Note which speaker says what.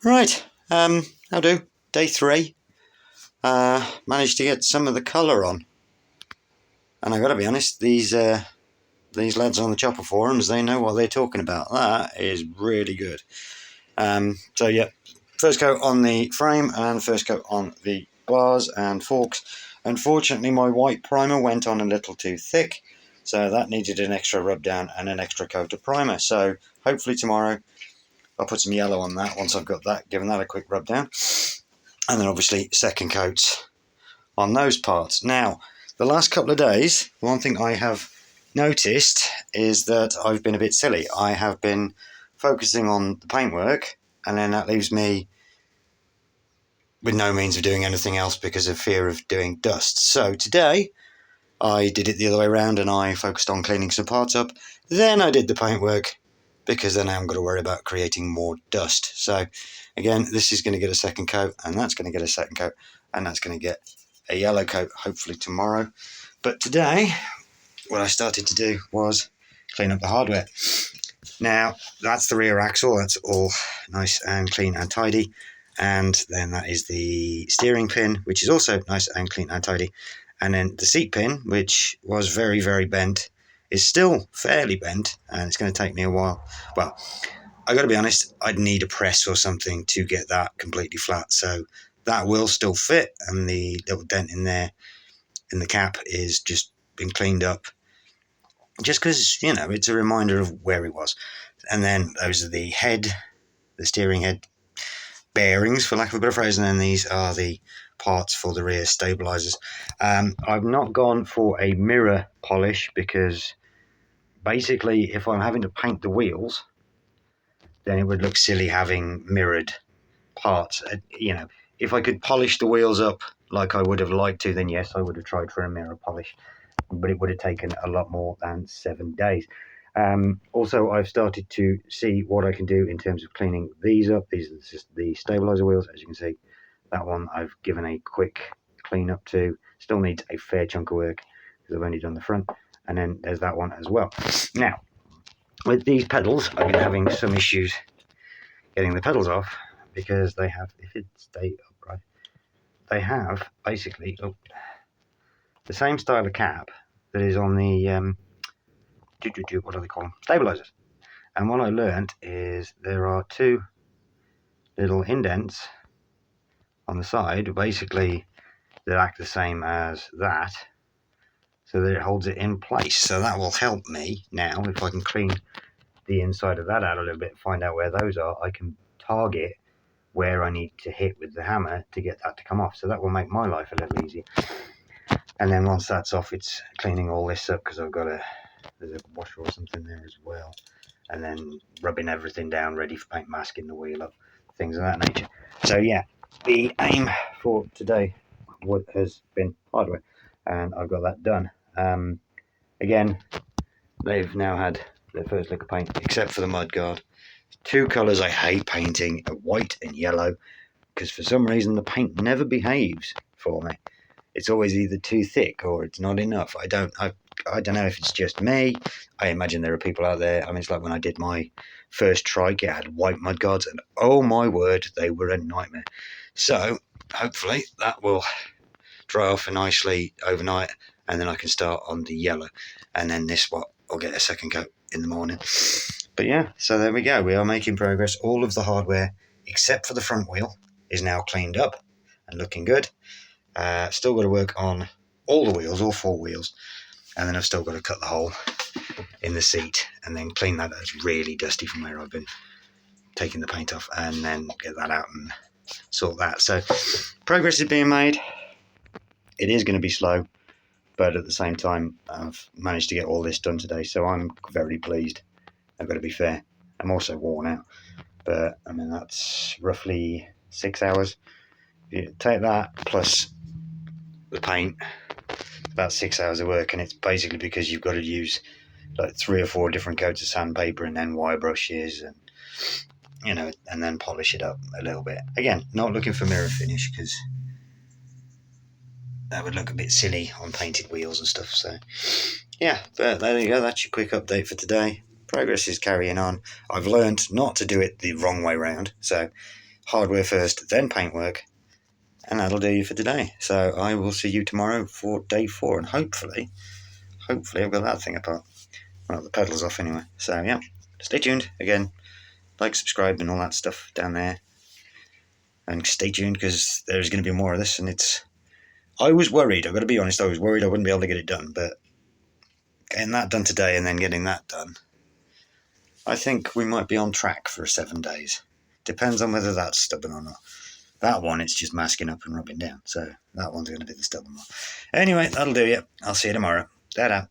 Speaker 1: Right, how do? Day 3. Managed to get some of the colour on. And I gotta be honest, these lads on the Chopper forums, they know what they're talking about. That is really good. So yeah, first coat on the frame and first coat on the bars and forks. Unfortunately, my white primer went on a little too thick, so that needed an extra rub down and an extra coat of primer. So hopefully tomorrow I'll put some yellow on that once I've got that, given that a quick rub down. And then obviously second coats on those parts. Now, the last couple of days, one thing I have noticed is that I've been a bit silly. I have been focusing on the paintwork, and then that leaves me with no means of doing anything else because of fear of doing dust. So today, I did it the other way around and I focused on cleaning some parts up. Then I did the paintwork because then I haven't got to worry about creating more dust. So again, this is going to get a second coat, and that's going to get a second coat, and that's going to get a yellow coat hopefully tomorrow. But today, what I started to do was clean up the hardware. Now, that's the rear axle. That's all nice and clean and tidy. And then that is the steering pin, which is also nice and clean and tidy. And then the seat pin, which was very, very bent, is still fairly bent, and it's going to take me a while. Well, I got to be honest, I'd need a press or something to get that completely flat. So that will still fit, and the little dent in there in the cap is just been cleaned up. Just because, it's a reminder of where it was. And then those are the steering head bearings, for lack of a better phrase, and then these are the parts for the rear stabilizers. I've not gone for a mirror polish because basically if I'm having to paint the wheels, then it would look silly having mirrored parts. If I could polish the wheels up like I would have liked to, then yes, I would have tried for a mirror polish, but it would have taken a lot more than 7 days. Also, I've started to see what I can do in terms of cleaning these up. These are just the stabilizer wheels. As you can see, that one I've given a quick clean up to. Still needs a fair chunk of work because I've only done the front. And then there's that one as well. Now, with these pedals, I've been having some issues getting the pedals off because they have, if it stay upright, they have basically the same style of cap that is on the what do they call them? Stabilizers. And what I learned is there are two little indents on the side, basically that act the same as that, so that it holds it in place. So that will help me now. If I can clean the inside of that out a little bit, find out where those are, I can target where I need to hit with the hammer to get that to come off. So that will make my life a little easier. And then once that's off, it's cleaning all this up because there's a washer or something there as well. And then rubbing everything down, ready for paint, masking the wheel up, things of that nature. So yeah, the aim for today has been hardware, and I've got that done. Again, they've now had their first lick of paint, except for the mudguard. Two colours I hate painting, white and yellow, because for some reason the paint never behaves for me. It's always either too thick or it's not enough. I don't know if it's just me. I imagine there are people out there. I mean, it's like when I did my first trike, it had white mudguards, and oh my word, they were a nightmare. So hopefully that will dry off nicely overnight, and then I can start on the yellow, and then this what I'll get a second coat in the morning. But yeah, so there we go. We are making progress. All of the hardware, except for the front wheel, is now cleaned up and looking good. Still got to work on all the wheels, all 4 wheels, and then I've still got to cut the hole in the seat and then clean that. That's really dusty from where I've been taking the paint off, and then get that out and sort that. So progress is being made. It is going to be slow, but at the same time I've managed to get all this done today, so I'm very pleased. I've got to be fair. I'm also worn out, but I mean that's roughly 6 hours. If you take that plus the paint, about 6 hours of work, and it's basically because you've got to use like 3 or 4 different coats of sandpaper and then wire brushes and and then polish it up a little bit. Again, not looking for mirror finish because that would look a bit silly on painted wheels and stuff. So yeah, but there you go. That's your quick update for today. Progress is carrying on. I've learned not to do it the wrong way round, so hardware first, then paintwork, and that'll do you for today. So I will see you tomorrow for day 4, and hopefully I've got that thing apart. Well, the pedal's off anyway. So yeah, stay tuned. Again, like, subscribe, and all that stuff down there. And stay tuned, because there's going to be more of this, and I was worried, I've got to be honest, I was worried I wouldn't be able to get it done, but getting that done today and then getting that done, I think we might be on track for 7 days. Depends on whether that's stubborn or not. That one, it's just masking up and rubbing down, so that one's going to be the stubborn one. Anyway, that'll do you. I'll see you tomorrow. Ta-da.